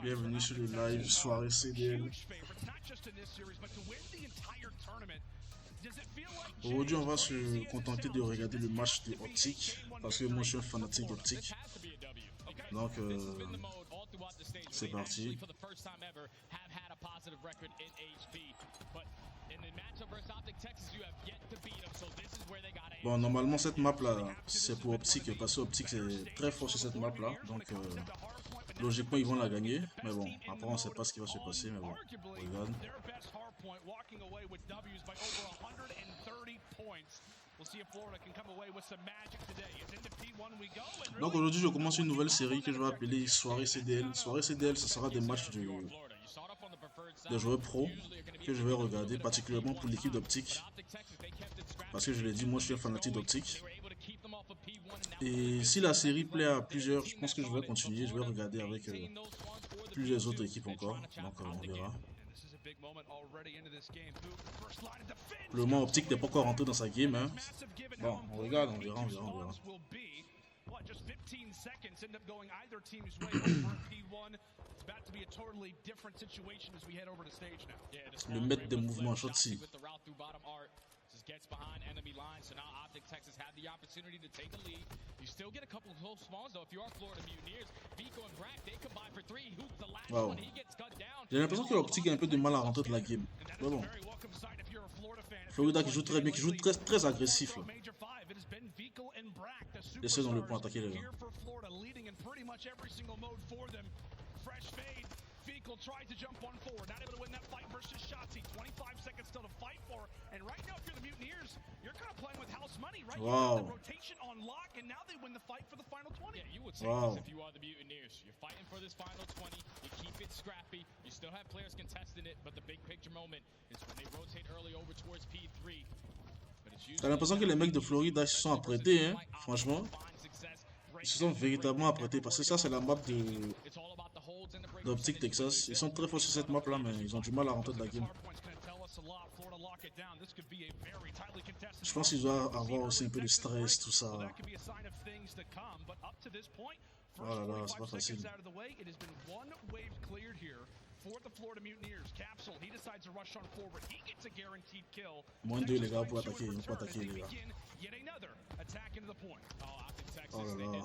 Bienvenue sur le live soirée CDL. Aujourd'hui, on va se contenter de regarder le match de Optic parce que moi je suis un fanatique d'Optic. Donc, c'est parti. Bon, normalement, cette map là, c'est pour Optic parce que Optic c'est très fort sur cette map là. Donc, logiquement, ils vont la gagner. Mais bon, après, on ne sait pas ce qui va se passer. Mais bon, on regarde. Donc aujourd'hui je commence une nouvelle série que je vais appeler Soirée CDL. Soirée CDL, ce sera des matchs de joueurs pro que je vais regarder, particulièrement pour l'équipe d'Optic. Parce que je l'ai dit, moi je suis un fanatique d'Optic. Et si la série plaît à plusieurs, je pense que je vais continuer, je vais regarder avec plusieurs autres équipes encore. Donc on verra. Le moment Optic n'est pas encore rentré dans sa game. Hein. Bon, on regarde, on verra, on verra, on verra. Le maître des mouvements, Shotzi. Gets behind enemy lines, so now Optic Texas had the opportunity to take the lead. You still get a couple of close spawns though if you are Florida Mutineers. Vico and Brack, they combine for 3. Hoop the last one, he gets cut down. J'ai l'impression que l'Optic a un peu de mal à rentrer de la game. Mais bon. Florida qui joue très bien, qui joue très agressif là. Essaie dans le point attaquer les gens. Vico tries to jump one forward, not able to win that fight versus Shotzi. 25 seconds still to fight for, and right now if you're the Mutineers, you're kind of playing with house money, right? Wow. You have the rotation on lock, and now they win the fight for the final 20. Yeah, you would say this if you are the Mutineers. You're fighting for this final 20, you keep it scrappy, you still have players contesting it, but the big picture moment is when they rotate early over towards P3. T'as l'impression que les mecs de Floride se sont apprêtés, hein, franchement. Ils se sont véritablement apprêtés, parce que ça c'est la map d'Optic Texas. Ils sont très forts sur cette map là, mais ils ont du mal à rentrer de la game. Je pense qu'ils doivent avoir aussi un peu de stress, tout ça. Oh là là, c'est pas facile. Moins 2 les gars pour attaquer, on peut attaquer les gars. Oh là là.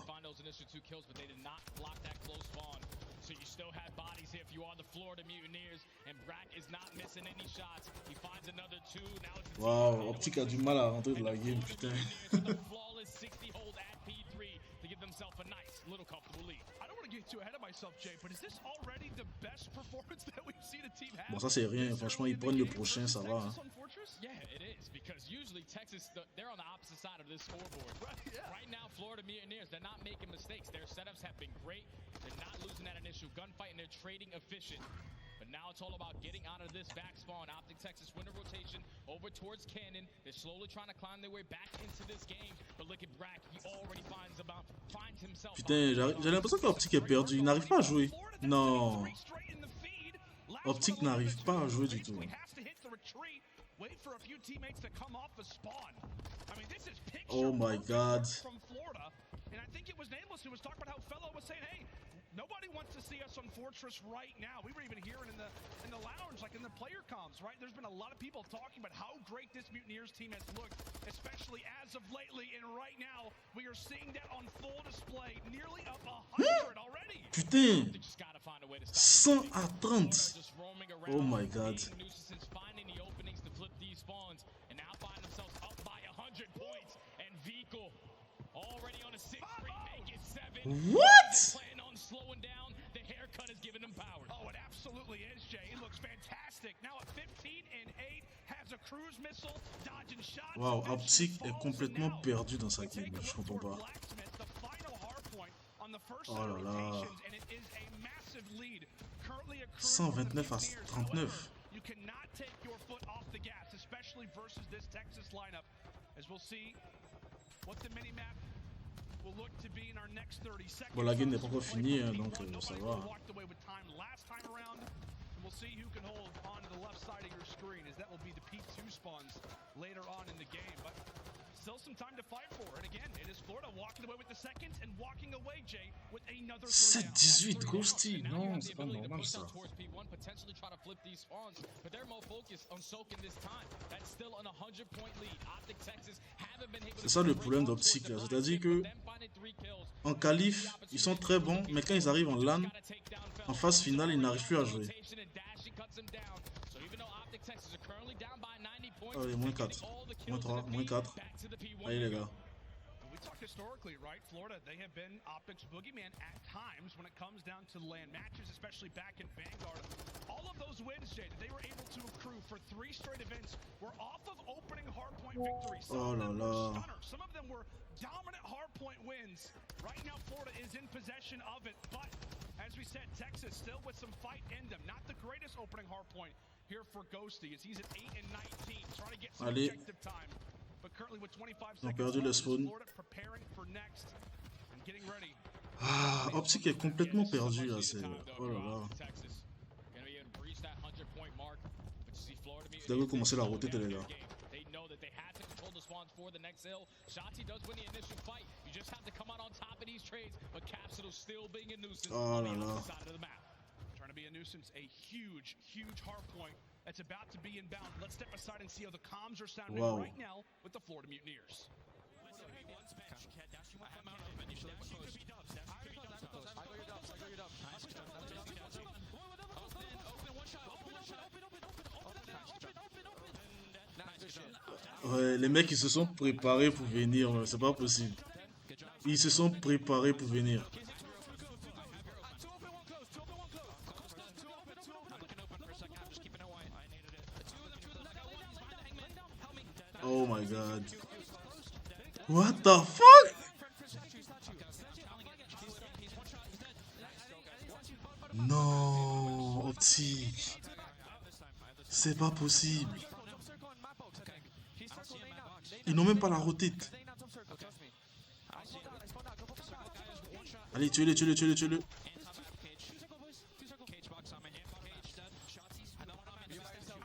So you still had bodies here if you are the Florida Mutineers, and Brack is not missing any shots. He finds another 2. Now it's wow, Optic a du mal à rentrer de la game, putain. Flawless 60 hold at P3 to give themselves a nice little comfortable lead. I don't want to get too ahead of myself, Jay, but is this already the best performance that we've seen a team have? Bon, ça c'est rien, franchement, ils prennent le prochain, ça va. Hein. Yeah, it is because usually Texas they're on the opposite side of this scoreboard. Right now, Florida Mutineers, they're not making mistakes. Their setups have been great. They're not losing that initial gunfight, and they're trading efficient. But now it's all about getting out of this back spawn. Optic Texas winter rotation over towards Cannon. They're slowly trying to climb their way back into this game. But look at Brack. He already finds himself. Putain, j'ai l'impression qu'Optic est perdu. Il n'arrive pas à jouer. Non. Optic n'arrive pas à jouer du tout. Oh my God. And I think it was Nameless who was talking about how Fellow was saying, hey, nobody wants to see us on Fortress right now. We were even hearing in the lounge, like in the player comms, right? There's been a lot of people talking about how great this Mutineers team has looked, especially as of lately. And right now, we are seeing that on full display, nearly up 100 already. Putain, 100 à 30. Oh my God. Finding the openings to flip these spawns, and now find themselves up by 100 points. And Vico already on a 6-3, make it 7. What? Planning on slowing down. The haircut is giving him power. Oh, it absolutely is, Jay. He looks fantastic. Now at 15 and 8, has a cruise missile, dodging shots. Wow, Optic est complètement perdu dans sa game. Je comprends pas. Oh là là. 129 à 39. You cannot take your foot off the gas, especially versus this Texas lineup. As we'll see what the mini-map will look to be in our next 30 seconds. Bon, la game n'est pas encore finie, hein, donc ça va. see who can hold on to the left side of your screen, as that will be the P2 spawns later on in the game. But still some time to fight for. And again, it is Florida walking away with the second and walking away, Jay, with another 7-18 Ghosty. Non, c'est pas normal ça. C'est ça le problème d'Optic là. C'est-à-dire que en qualif, ils sont très bons, mais quand ils arrivent en LAN, en phase finale, ils n'arrivent plus à jouer. Allez, moins 4, moins 3, moins 4. Allez les gars. Historically, right? Florida, they have been Optic's boogeyman at times when it comes down to LAN matches, especially back in Vanguard. All of those wins, Jay, that they were able to accrue for 3 straight events were off of opening hardpoint victories. Some of them were stunners. Some of them were dominant hardpoint wins. Right now, Florida is in possession of it, but as we said, Texas still with some fight in them. Not the greatest opening hardpoint here for Ghosty, as he's at 8 and 19, trying to get some objective time. Ils ont perdu le spawn. Ah, Optic est complètement perdu là. Oh là là. Vous devez commencer la roter les gars. Oh là là. Trying to be a nuisance, a huge hard point that's about to be inbound. Let's step aside and see how the comms are sounding right now with the Florida Mutineers. Ouais, les mecs ils se sont préparés pour venir, c'est pas possible. Ils se sont préparés pour venir. Oh my god. What the fuck? Non, Optic. C'est pas possible. Ils n'ont même pas la rotate. Allez, tuez-le, tuez-le, tuez-le, tuez-le.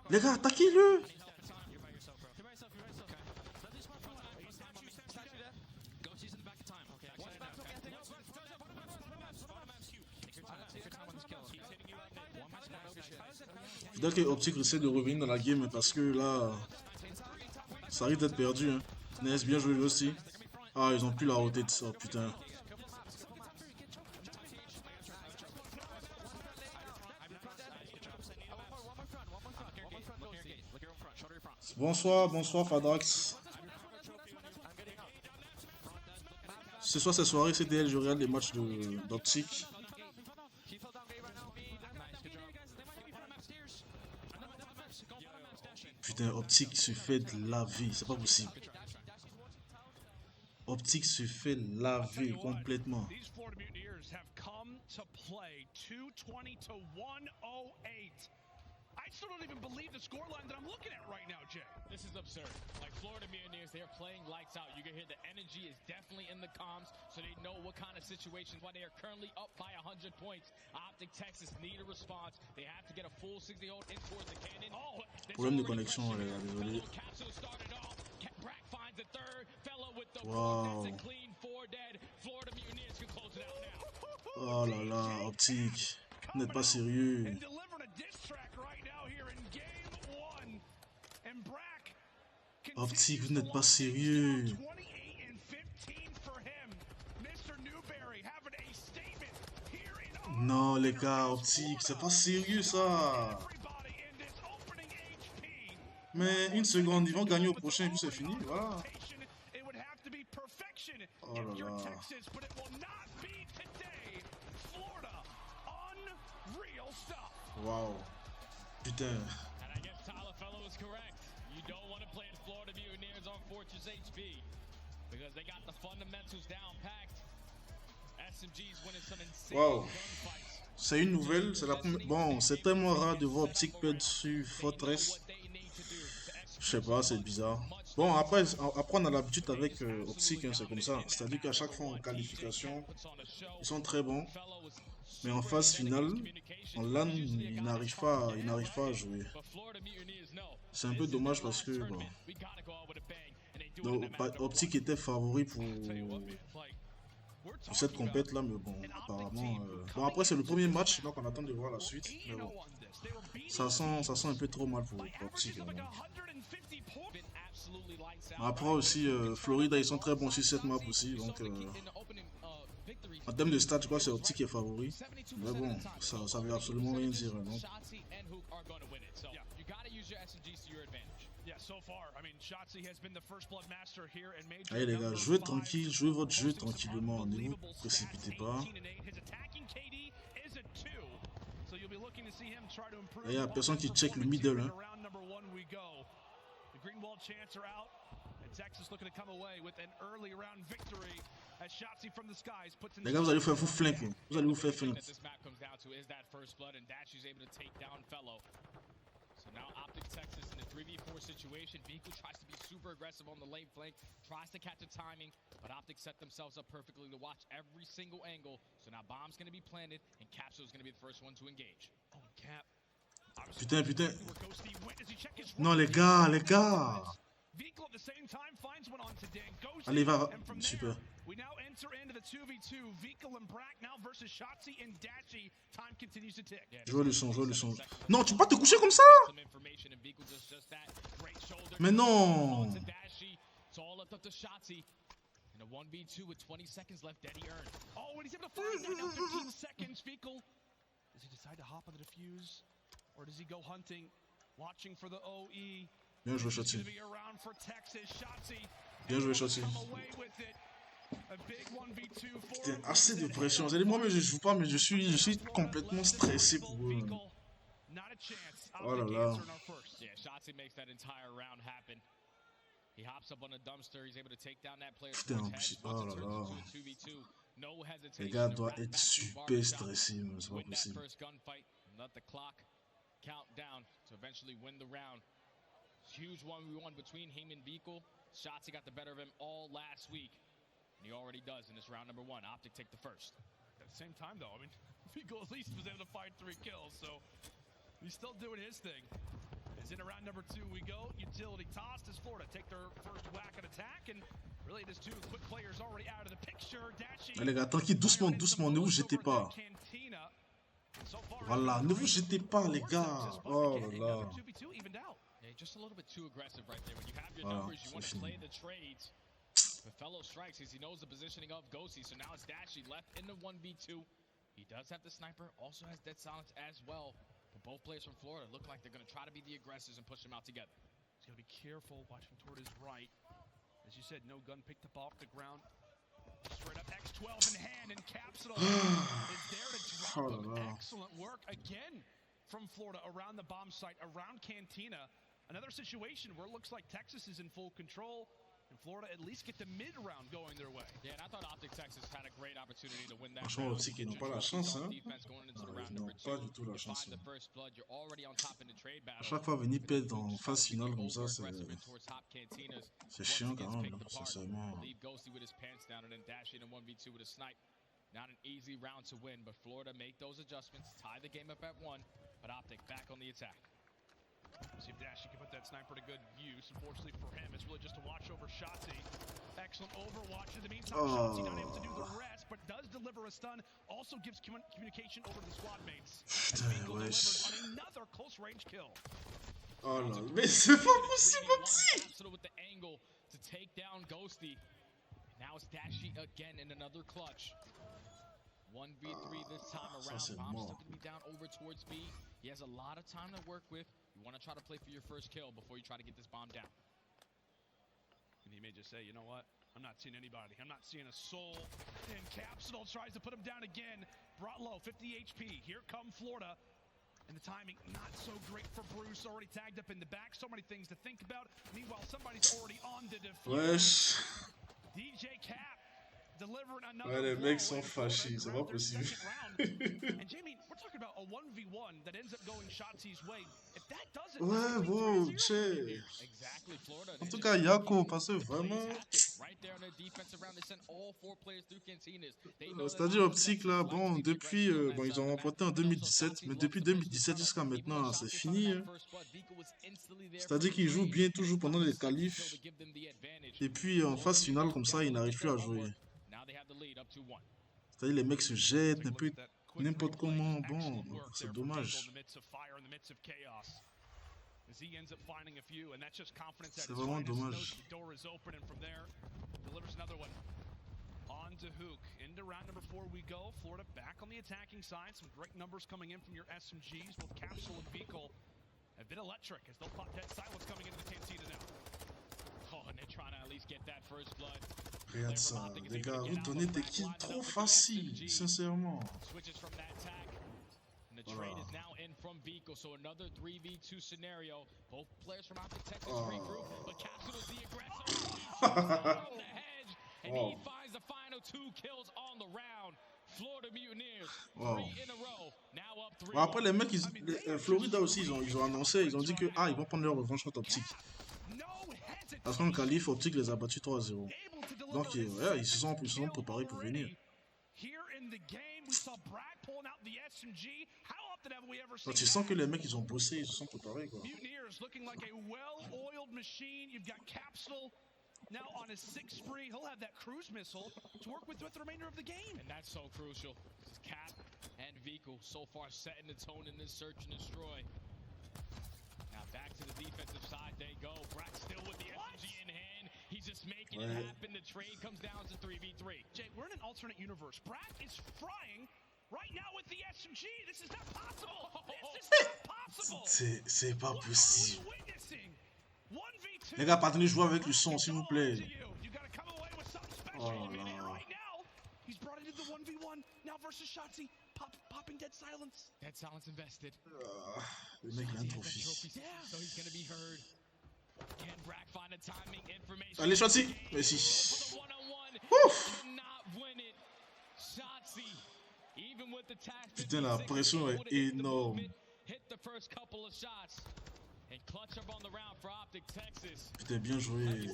Les gars, attaquez-le. Faudrait que Optic essaie de revenir dans la game parce que là, ça risque d'être perdu. Hein. Nes, bien joué aussi. Ah, ils ont plus la rotate. Oh putain. Bonsoir, bonsoir Fadrax. Ce soir, cette soirée, CDL, je regarde les matchs d'Optic. Putain, Optic se fait de laver, c'est pas possible. Optic se fait laver complètement. I still don't even believe the scoreline that I'm looking at right now, Jay. This is absurd. Like Florida Mutineers, they're playing lights out. You can hear the energy is definitely in the comms, so they know what kind of situations why they are currently up by 100 points. Optic Texas need a response. They have to get a full 60 hold in towards the cannon. Oh, problème de connexion, les gars, désolé. Wow. Oh là là, Optic, vous n'êtes pas sérieux. Optic, vous n'êtes pas sérieux. Non les gars, Optic, c'est pas sérieux ça. Mais une seconde, ils vont gagner au prochain et puis c'est fini, voilà. Oh là là. Wow. Putain. Wow. C'est une nouvelle, c'est la première. Bon, c'est tellement rare de voir Optic perdre sur Fortress. Je sais pas, c'est bizarre. Bon, après on a l'habitude avec Optic, hein, c'est comme ça. C'est-à-dire qu'à chaque fois en qualification, ils sont très bons. Mais en phase finale, en LAN, il n'arrive pas à jouer. C'est un peu dommage parce que bon, donc, Optic était favori pour cette compète là, mais bon, apparemment. Bon, après, c'est le premier match, donc on attend de voir la suite. Mais bon, ça sent un peu trop mal pour Optic. Après aussi, Florida, ils sont très bons sur cette map aussi, donc en termes de stats, je crois que c'est Optic qui est favori. Mais bon, ça veut absolument rien dire. Donc. Allez les gars, jouez tranquille, jouez votre jeu tranquillement, ne vous précipitez pas. Il y a personne qui check le middle. Hein. Les gars, vous allez vous flanquer. Vous allez vous faire flanquer. So now Optic Texas in a 3v4 situation. Vico tries to be super aggressive on the lane flank, tries to catch the timing, but Optic set themselves up perfectly to watch every single angle. So now bomb's going to be planted, and Capsule's going to be the first one to engage. Oh, Cap. Putain, putain. Non, les gars, les gars. Allez, va. Super. Je vois le son, je vois le son. Non, tu peux pas te coucher comme ça. Mais non. In a 1v2 with 20 seconds left, Daddy earned. Oh, and he's able to find that now 13 seconds. Fecal. Does he decide to hop on the defuse? Or does he go hunting, watching for the OE? Bien joué, Shotzi. Bien joué, Shotzi. Putain, assez de pression. Vous allez, moi-même, je joue pas, mais je suis complètement stressé pour eux. Oh là là. He hops up on a dumpster, he's able to take down that player. Putain, oh là là. Les gars doivent être super stressés, mais c'est pas possible. Let the clock count down to eventually win the round. Huge 1v1 between him and Beekle. Shotzi got the better of him all last week. And he already does in this round number 1. Optic take the first. At the same time, though, I mean, Beekle at least was able to find 3 kills, so he's still doing his thing. As in round number 2 we go. Utility tossed as Florida take their first whack at attack, and really there's 2 quick players already out of the picture. Dashie. Allez, gars, tranquille, doucement, doucement, ne vous jetez pas. Voilà, ne vous jetez pas, les gars. Oh là là. Just a little bit too aggressive right there. When you have your numbers, you want to play the trades. The fellow strikes as he knows the positioning of Ghosty. So now it's Dashie left in the 1v2. He does have the sniper, also has dead silence as well. But both players from Florida look like they're going to try to be the aggressors and push them out together. He's got to be careful, watching toward his right. As you said, no gun picked up off the ground. Straight up X12 in hand, and Capsule is there to drop him. Excellent work again from Florida around the bomb site, around Cantina. Another situation where it looks like Texas is in full control, and Florida at least get the mid-round going their way. Yeah, and I thought Optic Texas had a great opportunity to win that. Franchement, aussi qu'ils n'ont pas la chance, hein. Ils n'ont pas du tout la chance. À chaque fois venir perdre en phase finale comme ça, c'est chiant quand même, sincèrement. Not an easy round to win, but Florida make those adjustments, tie the game up at 1, but Optic back on the attack. See if Dashie can put that sniper to good use. Unfortunately for him, it's really just a watch over Shotzi. Excellent overwatch. In the meantime, Shotzi not able to do the rest, but does deliver a stun. Also gives communication over to the squad mates. Putain, wesh. On another close range kill. Oh là, mais c'est pas possible, petit. With the angle to take down Ghosty. Now it's Dashie again in another clutch. 1v3 this time around. Bomb's still going to be down over towards B. He has a lot of time to work with. You want to try to play for your first kill before you try to get this bomb down. And he may just say, you know what? I'm not seeing anybody. I'm not seeing a soul. And Capsule tries to put him down again. Brought low, 50 HP. Here come Florida. And the timing not so great for Bruce. Already tagged up in the back. So many things to think about. Meanwhile, somebody's already on the defuse. DJ Cap delivering another. Ouais, les mecs sont fâchés. C'est pas possible. And Jamie, we're talking about a 1v1 that ends up going Shotzi's way. If that doesn't, Ouais, bon, tchè. Exactly, Florida. En tout cas, Yako, parce que vraiment... Right there on their defensive round, they sent all 4 players through Cantinas. C'est-à-dire Optic là, bon, depuis, bon, ils ont remporté en 2017, mais depuis 2017 jusqu'à maintenant, c'est fini. Hein. C'est-à-dire qu'ils jouent bien toujours pendant les qualifs, et puis en phase finale comme ça, ils n'arrivent plus à jouer. C'est-à-dire les mecs se jettent, n'importe comment, bon, c'est dommage. C'est vraiment dommage. On to Hook. Into round number 4 we go. Florida back on the attacking side. Some great numbers coming in from your SMGs, both Capsule and Vehicle. A bit electric as they'll pop dead silence coming into the Cantina now. Oh, and they're trying to at least get that first blood. Regarde ça, les gars, vous donnez des kills trop faciles, sincèrement. Switches from that attack. And the trade is now in from Vehicle, so another 3v2 scenario. Both players from Optic Texas regroup, but Capsule is the aggressor. From the hedge, and he finds the final 2 kills on the round. Florida Mutineers, 3 in a row, now up 3. Bon, après, les mecs, Florida aussi, ils ont annoncé, ils ont dit que ils vont prendre leur revanche contre Optic. Parce qu'en qualif, Optic les a battus 3-0. Donc, ouais, ils se sont préparés pour venir. Donc, tu sens que les mecs, ils ont bossé, ils se sont préparés, quoi. Now on his 6th spree, he'll have that cruise missile to work with throughout the remainder of the game. And that's so crucial. Cap and Vehicle so far setting the tone in this search and destroy. Now back to the defensive side they go. Brack still with the SMG in hand. He's just making it happen. The trade comes down to 3v3. Jay, we're in an alternate universe. Brack is frying right now with the SMG. This is not possible. This is not possible. C'est pas possible. Les gars, partez jouer avec le son, s'il vous plaît. Oh là là. Dead silence invested. Le mec, il a un trophy. Allez, Shotzi. Merci. Ouf. Putain, la pression est énorme. Putain, bien joué.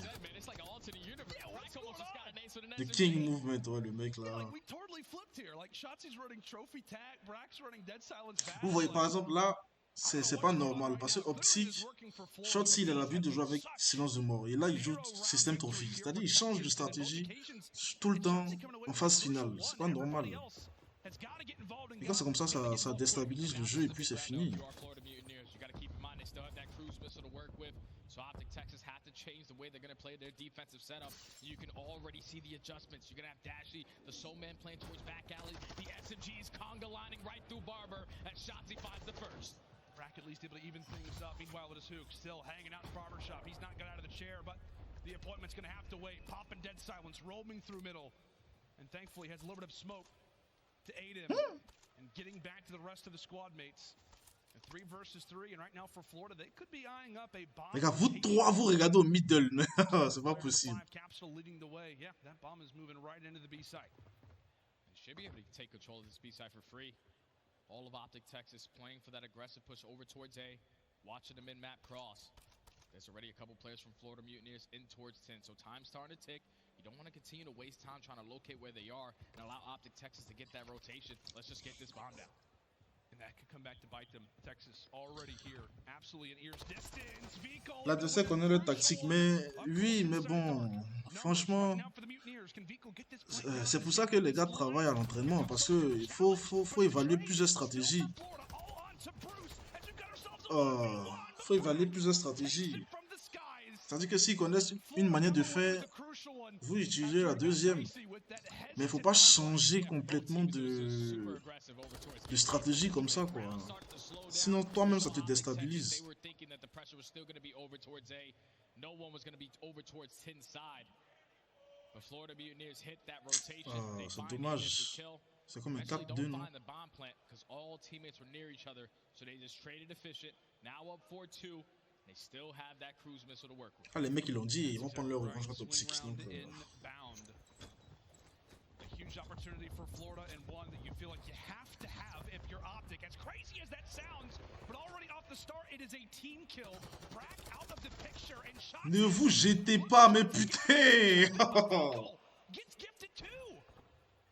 The King Movement, ouais, le mec là. Vous voyez, par exemple, là, c'est pas normal. Parce que Optic, Shotzi, il a l'habitude de jouer avec silence de mort. Et là, il joue système trophy. C'est-à-dire, il change de stratégie tout le temps en phase finale. C'est pas normal. Et quand c'est comme ça, ça déstabilise le jeu et puis c'est fini. So Optic Texas have to change the way they're going to play their defensive setup. You can already see the adjustments. You're going to have Dashy, the Soul Man playing towards back alley. The SMGs conga lining right through Barber as Shotzi finds the first. Brack at least able to even things up. Meanwhile, it is Hook still hanging out in Barber shop. He's not got out of the chair, but the appointment's going to have to wait. Popping dead silence, roaming through middle. And thankfully has a little bit of smoke to aid him. And getting back to the rest of the squad mates. 3 versus 3, and right now for Florida, they could be eyeing up a bomb. Les gars, vous trois, vous regardez au middle. C'est pas possible. Capsule leading the way. Yeah, that bomb is moving right into the B side. They should be able to take control of this B side for free. All of Optic Texas playing for that aggressive push over towards A, watching the mid-map cross. There's already a couple players from Florida Mutineers in towards 10, so time's starting to tick. You don't want to continue to waste time trying to locate where they are and allow Optic Texas to get that rotation. Let's just get this bomb down. And that could come back to bite them. Texas already here, absolutely in ear's distance. L'adversaire connaît le tactique, mais oui, mais bon, franchement, c'est pour ça que les gars travaillent à l'entraînement, parce que il faut évaluer plusieurs stratégies. Faut évaluer plusieurs stratégies. C'est-à-dire que s'ils connaissent une manière de faire, vous utilisez la deuxième. Mais il ne faut pas changer complètement de stratégie comme ça, quoi. Sinon, toi-même, ça te déstabilise. C'est dommage. C'est comme un 4-2, non? Ah, les mecs, ils l'ont dit, ils vont prendre leur revanche contre Optic. Huge opportunity for Florida and one that you feel like you have to have if you're Optic. As crazy Ne vous jetez pas, mais putain.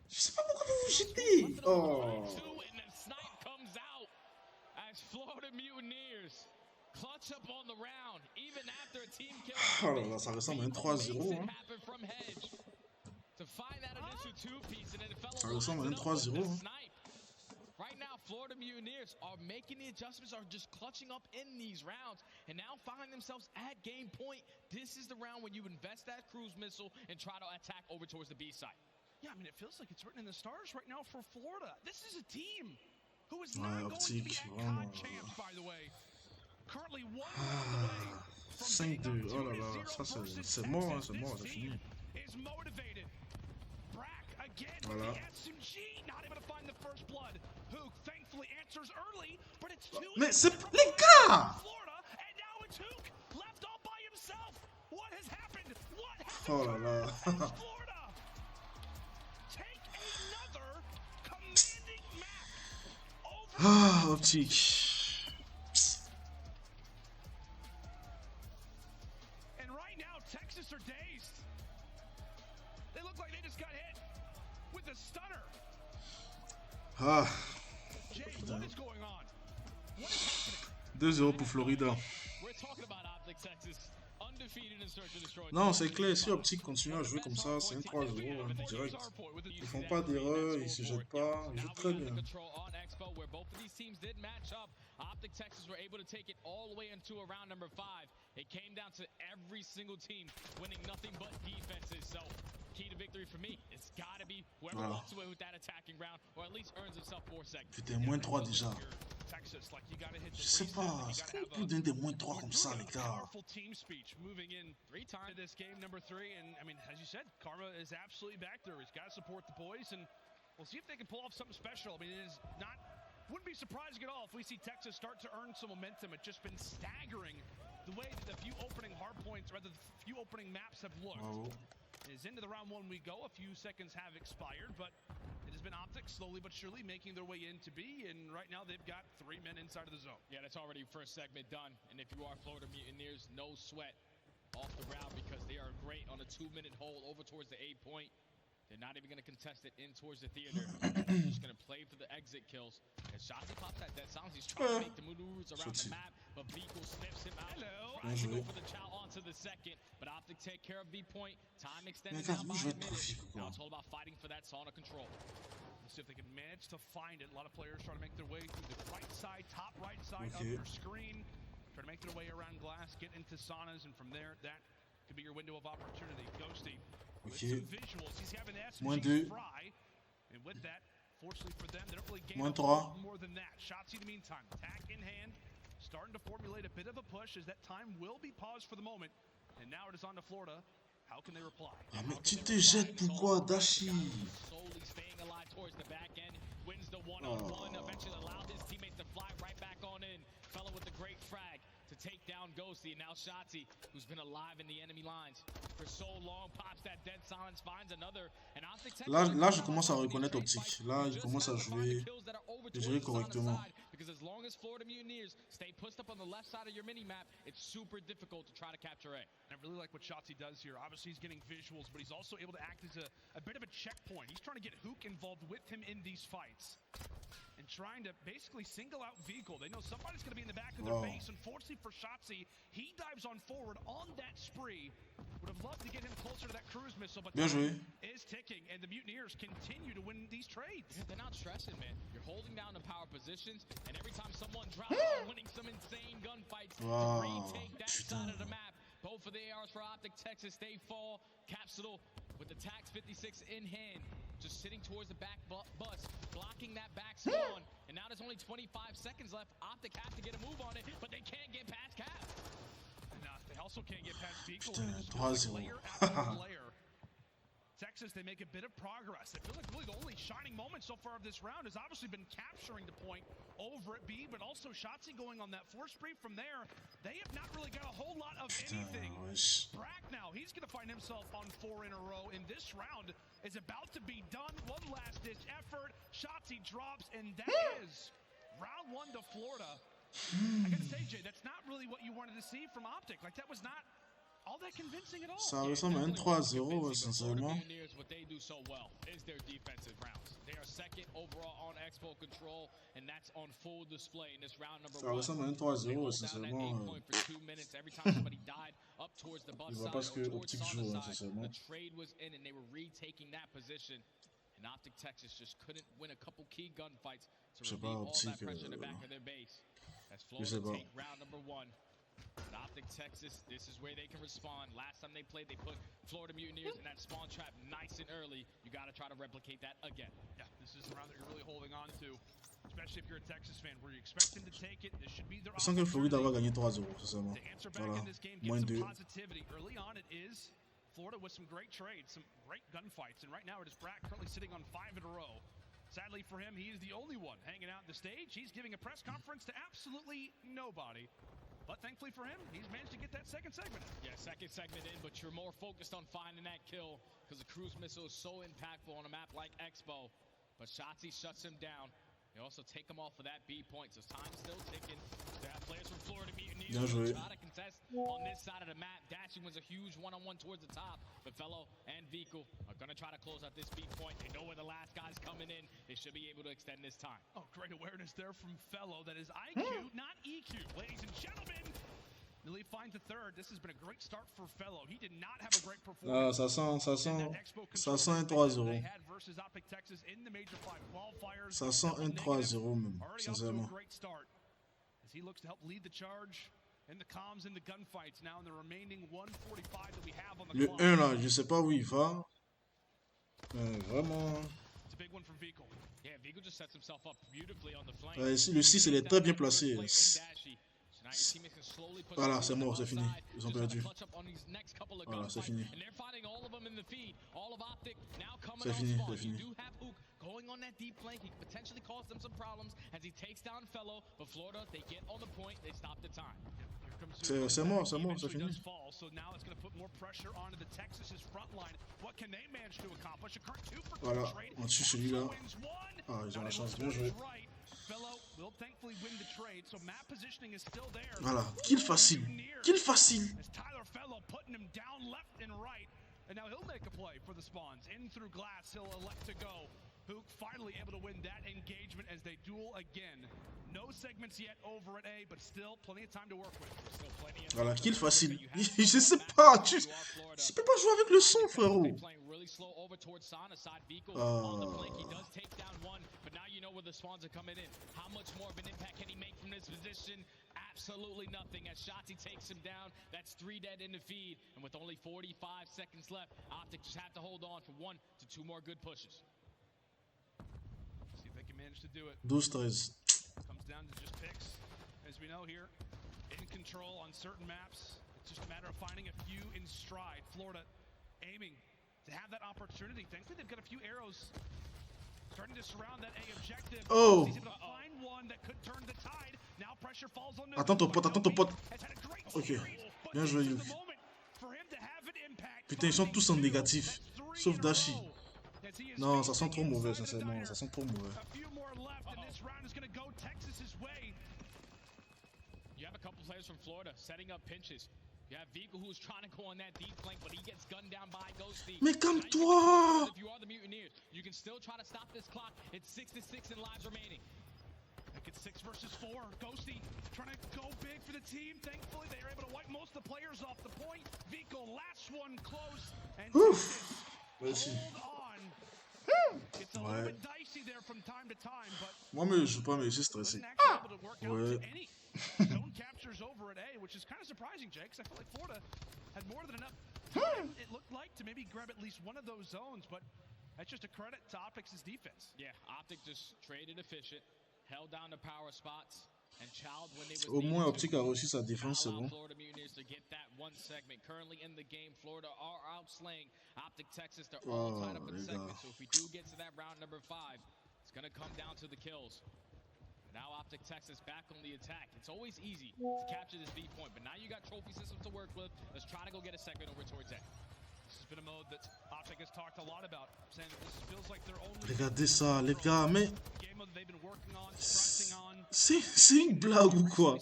Je sais pas pourquoi vous vous jetez. Oh. Oh là là, ça ressemble à un 3-0. Hein. Ça ressemble à un 3-0. Hein. Right now, Florida Mutineers are making the adjustments, are just clutching up in these rounds, and now finding themselves at game point. This is the round when you invest that cruise missile and try to attack over towards the B side. Yeah, I mean, it feels like it's written in the stars right now for Florida. This is a team who is not going to be ACON champs, by the way. Currently 1 round away from 5-2. Oh là là, ça c'est mort, hein, c'est mort, c'est fini. Is motivated. Brack again Voilà. with the SMG, not able to find the first blood. Hook thankfully answers early, but it's too Mais c'est les gars. Florida, and now it's Hook left all by himself. What has happened? What happened? Oh là là. Florida take another commanding map over. Ah, Optic. And right now Texas are dazed. They look like they just got hit with a stunner. Ah. Jay, what is going on? What is happening? 2-0 pour Florida. We're talking about Optic, Texas, undefeated in search of destroy. Non, c'est clair, si Optic continue à jouer comme ça, c'est un 3-0 hein, direct. Ils font pas d'erreur, ils se jettent pas, ils jouent très bien. Optic Texas were able to take it all the way into a round number 5. It came down to every single team winning nothing but defenses. So, key to victory for me, it's got to be whoever walks away with that attacking round, or at least earns himself 4 seconds. Putain, moins 3 déjà. Je sais pas, est-ce qu'on peut donner des moins 3 comme ça, les gars? Team speech moving in 3 times this game number 3, and I mean, as you said, Karma is absolutely back there. He's got to support the boys, and we'll see if they can pull off something special. I mean, it is not. Wouldn't be surprising at all if we see Texas start to earn some momentum. It's just been staggering the way that the few opening hard points, or rather the few opening maps have looked. Is into the round 1 we go. A few seconds have expired, but it has been Optic slowly but surely making their way into B, and right now they've got 3 men inside of the zone. Yeah, that's already first segment done. And if you are Florida Mutineers, no sweat off the ground because they are great on a 2-minute hold over towards the A point. They're not even going to contest it in towards the theater. They're just going to play for the exit kills. As Shotzi pops that sounds, he's trying to make the maneuvers around the map, but Beagle sniffs him out. Tries to go for the chow onto the second, but Optic take care of B point. Time extended now by a minute. Now it's all about fighting for that sauna control. Let's see if they can manage to find it. A lot of players trying to make their way through the right side, top right side of your screen. Try to make their way around glass, get into saunas, and from there, that could be your window of opportunity. Ghosty. With some visuals, he's having SMG fry, and with that, fortunately for them, they don't really gain more than that. Shots in the meantime, tack in hand, starting to formulate a bit of a push as that time will be paused for the moment, and now it is on to Florida. How can they reply? Ah mais tu te jettes pourquoi, Dashi? Slowly staying alive towards the back end, wins the one-on-one, eventually allowed his teammates to fly right back on in. Fella with the great frag to take down Ghosty, and now Shotzi, who's been alive in the enemy lines for so long, pops that dead silence, finds another, and Optic là, je commence à reconnaître Optic. Là, il commence à jouer, gérer correctement. Because as long as Florida Mutineers stay pushed up on the left side of your mini-map, it's super difficult to try to capture A. I really like what Shotzi does here. Obviously, he's getting visuals, but he's also able to act as a bit of a checkpoint. He's trying to get Hook involved with him in these fights. And trying to basically single out Vehicle. They know somebody's going to be in the back of their base. Unfortunately for Shotzi, he dives on forward on that spree. Would have loved to get him closer to that cruise missile, but time is ticking, and the Mutineers continue to win these trades. Yeah, they're not stressing, man. You're holding down the power positions, and every time someone drops, you're winning some insane gunfights to retake that side of the map. Both of the ARs for Optic Texas, they fall. Capsule with the Tax 56 in hand, just sitting towards the back bus, blocking that back spawn. And now there's only 25 seconds left. Optic have to get a move on it, but they can't get past Cap. They also can't get past Beagle. Putain, 3-0. Texas, they make a bit of progress. It feels like really the only shining moment so far of this round has obviously been capturing the point over at B, but also Shotzi going on that force spree from there. They have not really got a whole lot of anything. Brack now, he's going to find himself on 4 in a row, and this round is about to be done. One last ditch effort. Shotzi drops, and that is round 1 to Florida. I gotta Ça ressemble à un 3-0, sincèrement. Ça ressemble à un 3-0, sincèrement. Je vois pas ce que Optic joue, hein, sincèrement. Je sais pas, Optic. Je sais pas. Optic Texas, this is where they can respond. Last time they played, they put Florida Mutineers in that spawn trap nice and early. You got to try to replicate that again. Yeah, this is the round that you're really holding on to, especially if you're a Texas fan, where you expect them to take it. This should be their Je sens que Floride va gagner 3-0, sincèrement. Voilà, moins 2. Early on, it is Florida with some great trades, some great gunfights, and right now it is Brack currently sitting on 5 in a row. Sadly for him, he is the only one hanging out the stage. He's giving a press conference to absolutely nobody. But thankfully for him, he's managed to get that second segment. Yeah, second segment in, but you're more focused on finding that kill because the cruise missile is so impactful on a map like Expo. But Shotzi shuts him down. They also take him off for that B point, so time's still ticking. They have players from Florida Mutineers who try to contest on this side of the map. Dashing was a huge one-on-one towards the top, but Fellow and Vico are going to try to close out this B point. They know where the last guy's coming in. They should be able to extend this time. Oh, great awareness there from Fellow. That is IQ, not EQ, ladies and gentlemen. Nearly finds the third. This has been a great start for Fellow. He did not have a great performance. Ça sent un 3-0. Ça sent un 3-0 même, sincèrement. As he looks to help lead the charge in the comms and the gunfights now in the remaining 145 that we have on the Le clock. 1 là, je sais pas où il va. Vraiment. It's a big one from Vico. Yeah, Vico just sets himself up beautifully on the flank. Le 6, il est très bien placé. Voilà, c'est mort, c'est fini. Ils ont perdu. Voilà, c'est fini. C'est fini, c'est fini. Going on that deep flank, he could potentially cause them some problems as he takes down Fellow, but Florida, they get on the point, they stop the time. C'est mort, c'est mort, c'est fini. So now it's going to put more pressure onto the Texas's front line. What can they manage to accomplish? A current 2 for Voilà, on tue celui-là. Ah, ils ont la chance, bien joué. Voilà, kill facile. Kill facile. And now he'll make a play for the spawns. In through glass, he'll elect to go. Hook finally able to win that engagement as they duel again. No segments yet over at A, but still plenty of time to work with. Voilà, kill facile. Je sais pas, tu peux pas jouer avec le son, frérot. But now you know where the spawns are coming in. How much more of an impact can he make from this position? Absolutely nothing. As Shotzi takes him down, that's 3 dead in the feed. And with only 45 seconds left, Optic just have to hold on for 1 to 2 more good pushes. See if they can manage to do it. 12-13. Comes down to just picks. As we know here, in control on certain maps. It's just a matter of finding a few in stride. Florida aiming to have that opportunity. Thankfully, they've got a few arrows starting to surround that A objective. Oh! He's able to find one that could turn the tide. Now pressure falls on Attends ton pote, attends ton pote. Ok, bien joué, Youth. Putain, ils sont tous en négatif. Sauf Dashi. Non, ça sent trop mauvais, sincèrement. Ça sent trop mauvais. You have a couple players from Florida setting up pinches. You have Vico who's trying to go on that deep flank, but he gets gunned down by Ghosty. Mais calme-toi! If you are the Mutineers, you can still try to stop this clock. It's 6-6 in lives remaining. It's 6 versus 4. Ghosty trying to go big for the team. Thankfully, they are able to wipe most of the players off the point. Vico, last one close. And Ouf! Merci. It's a little bit dicey there from time to time, but moi, mais je joue pas, mais je suis stressé. Ouais. Zone captures over at A, which is kind of surprising, Jake, because I feel like Florida had more than enough time, it looked like, to maybe grab at least one of those zones, but that's just a credit to Optic's defense. Yeah, Optic just traded efficient, held down the power spots, and Child when they Au moins, Optic a réussi sa défense, c'est bon. Florida Mutineers to get that one segment. Currently in the game, Florida are outslaying Optic Texas. They're all tied up in segments, so if we do get to that round number 5, it's going to come down to the kills. Now Optic Texas back on the attack. It's always easy to capture this B point, but now you got trophy systems to work with. Let's try to go get a segment over towards A. This has been a mode that Optic has talked a lot about, saying that this feels like their only Regardez ça, les gars, mais game mode they've been working on, pressing on. c'est une blague ou quoi?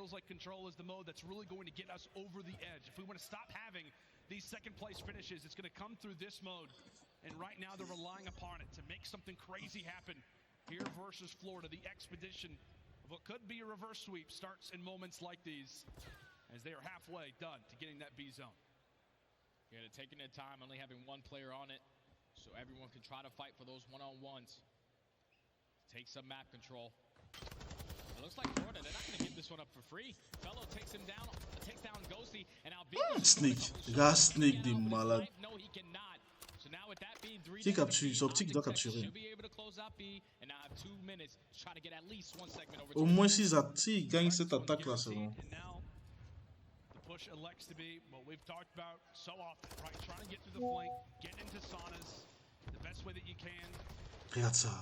feels like control is the mode that's really going to get us over the edge. If we want to stop having these second place finishes, it's going to come through this mode. And right now they're relying upon it to make something crazy happen here versus Florida. The expedition of what could be a reverse sweep starts in moments like these as they are halfway done to getting that B zone. Yeah, they're taking their time, only having one player on it, so everyone can try to fight for those one-on-ones. Take some map control. It looks like Florida, they're not going to give this one up for free. Fellow takes him down, takes down Ghosty, and now Snake. Gars, Snake des malades. No, he cannot. So now with that being 3 Qui capture? Optic doit capturer. should be able to close out B and now have 2 minutes to try to get at least one segment over. Au moins s'ils gagnent cette attaque là, c'est bon. And now the push elects to be what we've talked about so often, right? Trying to get through the flank, get into saunas the best way that you can. Regarde ça.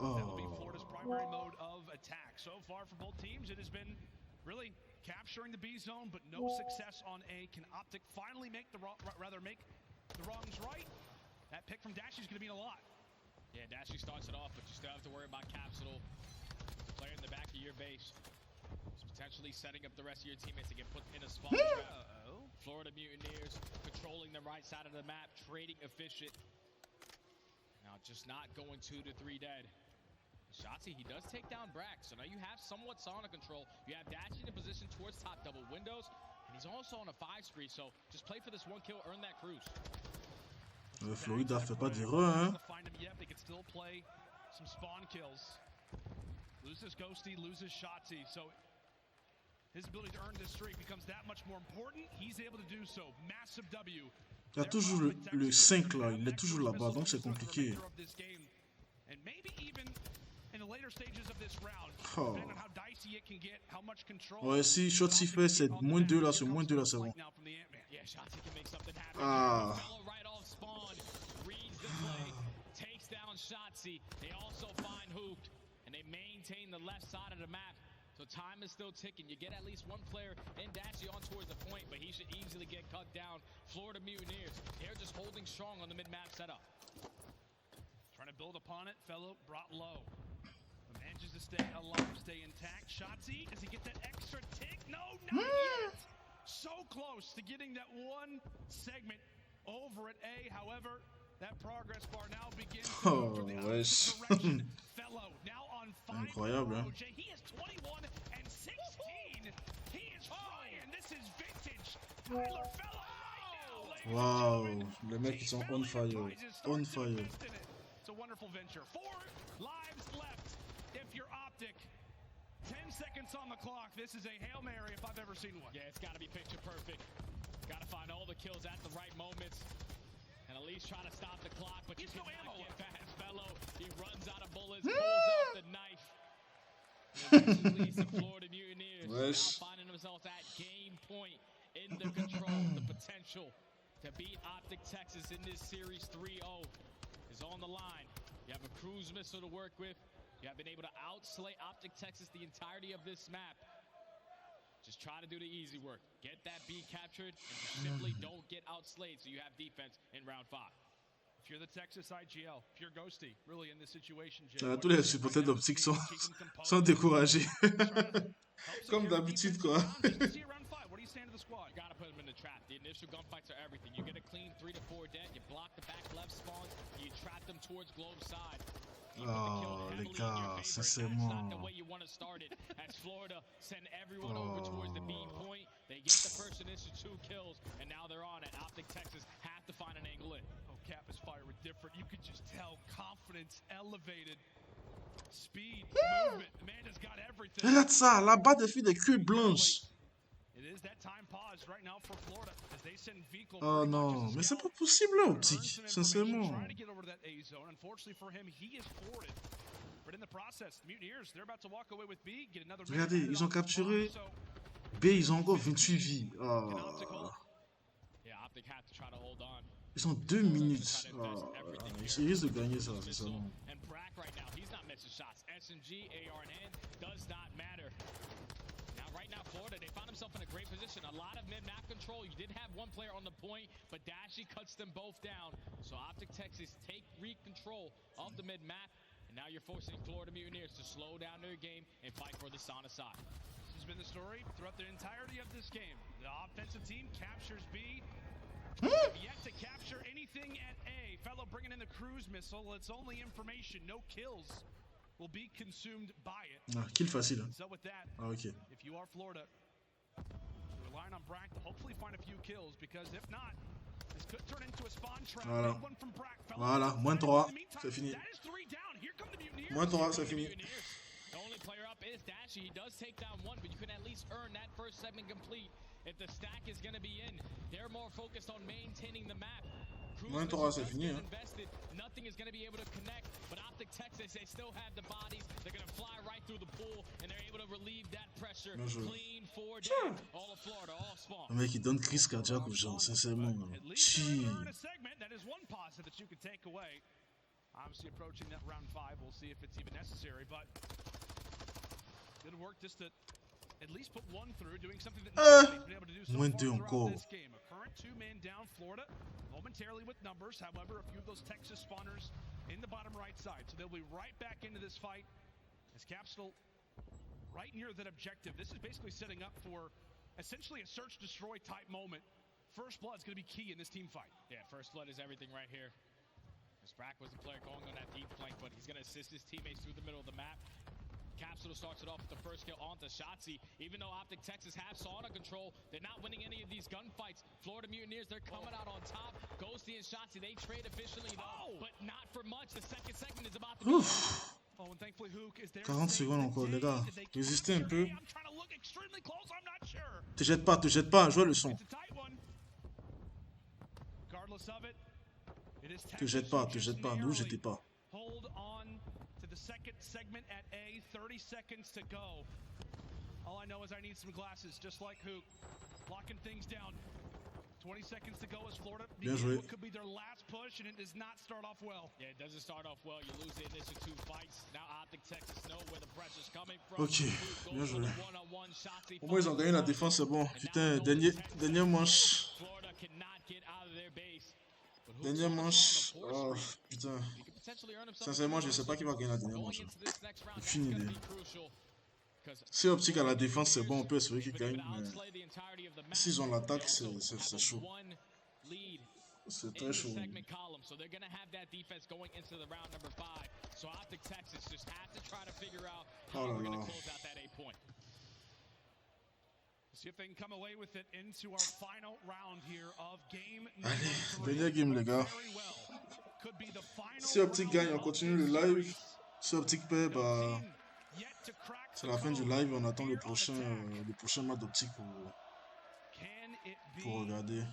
That will be Oh. Florida's primary mode of attack. So far for both teams, it has been really capturing the B zone, but no success on A. Can Optic finally make the make the wrongs right? That pick from Dashy is going to mean a lot. Yeah, Dashy starts it off, but you still have to worry about Capsule, player in the back of your base. It's potentially setting up the rest of your teammates to get put in a spot. Florida Mutineers controlling the right side of the map, trading efficient. Now just not going 2 to 3 dead. Shotzi, he does take down Brack, so now you have somewhat sauna control. You have Dashy in a position towards top double windows, and he's also on a 5 spree, so just play for this 1 kill, earn that cruise. Florida fait pas d'erreur, hein. They can still play some spawn kills. Loses Ghosty, loses Shotzi, so his ability to earn this streak becomes that much more important. He's able to do so. Massive W. Il y a toujours le 5 là, il est toujours là-bas, donc c'est compliqué. And maybe even in the later stages of this round, Oh. depending on how dicey it can get, how much control. Ouais, si Shotzi fait c'est -2 là, c'est -2 là, c'est bon. Yeah, Shotzi can make something happen. Ah. Fellow right off spawn, reads the play, takes down Shotzi. They also find Hooped, and they maintain the left side of the map. So time is still ticking. You get at least one player and Dashy on towards the point, but he should easily get cut down. Florida Mutineers, they're just holding strong on the mid-map setup. Trying to build upon it, Fellow brought low. Manages to stay alive, stay intact. Shotzi, does he get that extra tick? No, not yet. So close to getting that one segment over at A. However, that progress bar now begins to move to the opposite direction. Fellow now on 5. Incroyable, hein? He is 21 and 16. He is flying. This is vintage. Tyler Fellow right now. Wow, les mecs ils sont on fire, on fire. It's a wonderful venture. 4 lives left. If you're Optic, 10 seconds on the clock. This is a Hail Mary if I've ever seen one. Yeah, it's got to be picture perfect. Got to find all the kills at the right moments. And at least try to stop the clock, but He's you no cannot ammo. get past Fellow. He runs out of bullets, pulls out the knife. And leads the Florida Mutineers Wesh. now finding themselves at game point in the control. The potential to beat Optic Texas in this series 3-0 is on the line. You have a cruise missile to work with. You have been able to outslay Optic Texas the entirety of this map. Just try to do the easy work. Get that B captured, and just simply don't get outslayed so you have defense in round 5. If you're the Texas IGL, if you're Ghosty, really in this situation, Jay, Tous les supporters d'Optic sont découragés. Comme d'habitude, quoi. What do you say to the squad? You gotta put them in the trap. The initial gunfights are everything. You get a clean 3 to 4 dead, you block the back left spawn, you trap them towards Globe side. Oh, les gars, sincèrement. That's not the way you want to start it. As Florida send everyone over towards the B point, they get the first initial 2 kills, and now they're on it. Optic Texas have to find an angle in. Oh, Cap is fire with different. You could just tell confidence elevated. Speed, movement. The man has got everything. Regarde ça, là-bas des filles des culs blanches. It is that time pause right now for Florida as they send Vico. Oh non, mais c'est pas possible là, Optic, sincèrement. Trying to get over to that A zone. Unfortunately for him, he is thwarted. But in the process, the Mutineers, they're about to walk away with B, get another. Regardez, ils ont capturé B, ils ont encore 28 vies. Oh. Yeah, Optic have to try to hold on. Ils ont 2 minutes. Oh, ils risquent de gagner ça, sincèrement. And Brack right now, he's not missing shots. SMG, AR and N does not matter. Now, right now, Florida, they found themselves in a great position. A lot of mid-map control. You did have one player on the point, but Dashy cuts them both down. So Optic Texas take re-control of the mid-map. And now you're forcing Florida Mutineers to slow down their game and fight for the sauna side. This is been the story throughout the entirety of this game. The offensive team captures B. Yet to capture anything at A. Fellow bringing in the cruise missile. It's only information. No kills will be consumed by it. Ah, kill facile. So with that, ok. if you are Florida, you're relying on Brack to hopefully find a few kills, because if not, this could turn into a spawn trap. Voilà. One from Brack. Voilà, moins 3, c'est fini. That is 3 down. Here come the Mutineers. Moins 3, c'est fini. The only player up is Dashy. He does take down one, but you can at least earn that first segment complete. If the stack is going to be in, they're more focused on maintaining the map. Moins 3, c'est fini. Hein. Nothing is going to be able to connect, but Optic Texas, they still have the bodies. They're going to fly right through the pool, and they're able to relieve that pressure. Clean 4 down. All of Florida, all spawn. Le mec, il donne crise cardiaque aux gens, sincèrement. Chi. That is one positive that you could take away. Obviously approaching that round 5. We'll see if it's even necessary, but good work just to at least put one through, doing something that nobody's been able to do so far throughout this game. A current 2-man down Florida, momentarily with numbers. However, a few of those Texas spawners in the bottom right side. So they'll be right back into this fight as Capsule right near that objective. This is basically setting up for essentially a search-destroy type moment. First blood is going to be key in this team fight. Yeah, first blood is everything right here. Brack was the player going on that deep flank, but he's going to assist his teammates through the middle of the map. Capsule starts it off with the first kill onto Shotzi. Even though Optic Texas have saw under control, they're not winning any of these gunfights. Florida Mutineers, they're coming out on top. Ghosty and Shotzi, they trade efficiently though, but not for much. The second segment is about to be Oh, and thankfully Hook is there. 40 secondes encore, les gars. Résistez un peu. I'm trying to look extremely close. I'm not sure. Te jette pas, jouez le son. It's a tight one. Regardless of it, Te jette pas, ne vous jetez pas. Hold on to the second segment at A, 30 seconds to go. All I know is I need some glasses, just like Hook. Locking things down. 20 seconds to go as Florida could be their last push, and it does not start off well. Yeah, it doesn't start off well. You lose the initial 2 fights. Now Optic Texas know where the pressure's coming from. Ok, bien joué. Au moins ils ont gagné la défense, c'est bon. Putain, dernière manche. Dernière manche. Oh, putain. Sincèrement, je sais pas qui va gagner la dernière manche. Aucune idée. Si Optic a la défense, c'est bon, on peut espérer qu'ils gagnent. Mais s'ils ont l'attaque, c'est chaud. C'est très chaud. Oh là là. See if they can come away with it into our final round here of game Allez, dernière game, les gars. Si Optic gagne, on continue le live. Si Optic perd, bah, c'est la fin du live. On attend le prochain match d'Optic pour regarder.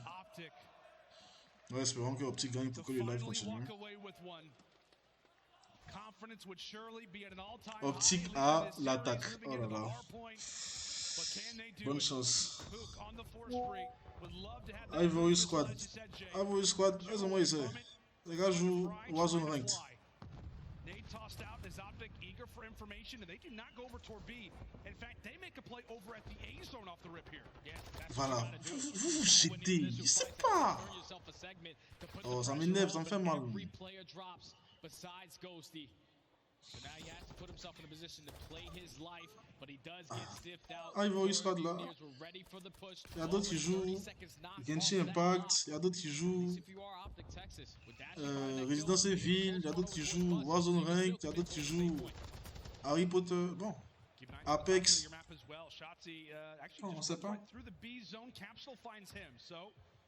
Ouais, espérons que Optic gagne pour que le live continue. Optic a l'attaque. Oh là là. Bonne chance. Ivory Squad. Ivory Squad, laissez-moi essayer. Les gars jouent Warzone Ranked. Voilà. Vous jetez, je sais pas. Oh, ça m'énerve, ça me fait mal. So now he has to put himself in a position to play his life, but he does get stiffed out. Ivory Squad là. Il y a d'autres qui jouent Genshin Impact, il y a d'autres qui jouent Resident Evil, il y a d'autres qui jouent Warzone Ranked, il y a d'autres qui jouent Harry Potter. Bon, Apex. Oh, on sait pas.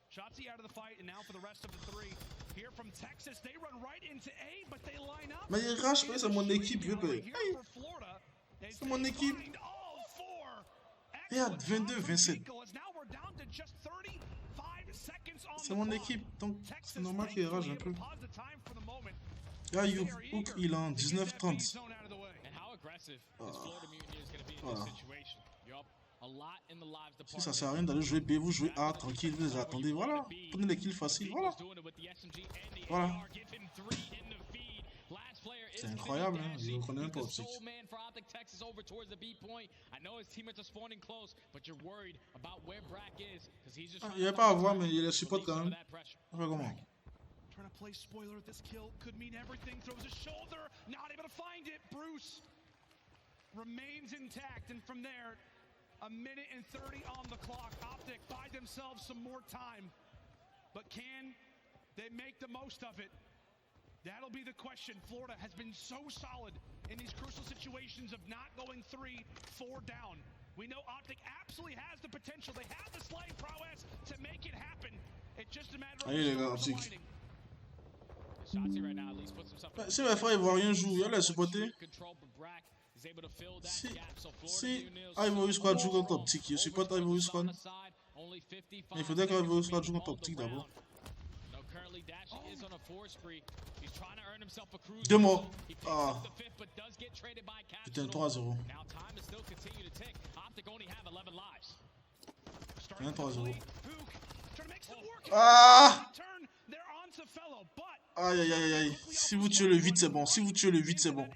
Shotzi out of the fight, and now for the rest of the 3 here from Texas, they run right into A, but they line up. Mais il rage, c'est mon équipe, je peux. C'est mon équipe. Et à 22-27. C'est mon équipe, donc c'est normal qu'il rage un peu. Là, Hook, il est en 19-30. Voilà. Si ça sert à rien d'aller jouer B, vous jouez A, tranquille, vous les attendez, voilà. Prenez les kills faciles, voilà. Voilà. C'est incroyable, hein. Je ne connais même pas Optic. Ah, il n'y a pas à voir, mais il les supporte quand même. On fait comment? Trying to play spoiler, this kill could mean everything. Throws his shoulder, not able to find it. Bruce remains intact, and from there, A minute and 30 on the clock. Optic buy themselves some more time. But can they make the most of it? That'll be the question. Florida has been so solid in these crucial situations of not going 3, 4 down. We know Optic absolutely has the potential. They have the slaying prowess to make it happen. It's just a matter of allez les gars, Optic. Si les frères ivoiriens jouent, il y a les supporter. Si Ivory Squad joue contre Optic, je supporte Ivory Squad. Il faudrait qu'Ivory Squad joue contre Optic d'abord. 2 morts. Ah. Putain, 3-0. 1-3-0. Ah. Aïe aïe aïe aïe. Si vous tuez le 8, c'est bon. Si vous tuez le 8, c'est bon.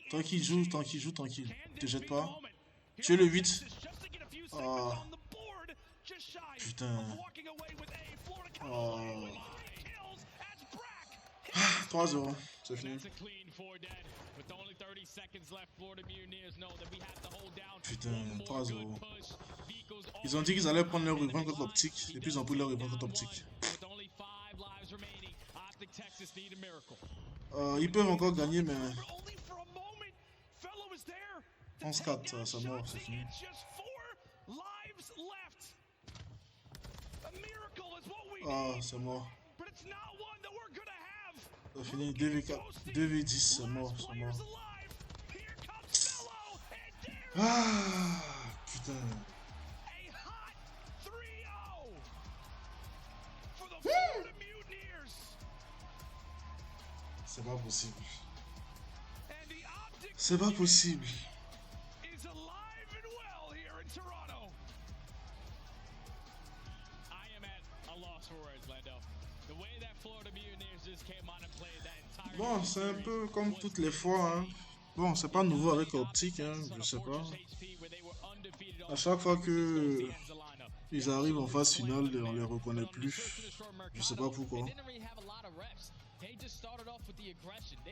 Tranquille, joue, tranquille, joue, tranquille. Te jette pas. Tuez le 8. Ah. Putain. Oh. 3-0, c'est fini. Putain, 3-0. Ils ont dit qu'ils allaient prendre leur revanche contre Optic, et puis ils ont pris leur revanche contre Optic. Ils peuvent encore gagner, mais 11-4, c'est mort, c'est fini. Ah, c'est mort. C'est fini, 2v4, 2v10, c'est mort, c'est mort. Ah, putain. C'est pas possible. C'est pas possible. Bon, c'est un peu comme toutes les fois, hein. Bon, c'est pas nouveau avec Optic, hein, je sais pas. À chaque fois que ils arrivent en phase finale, on les reconnaît plus. Je sais pas pourquoi.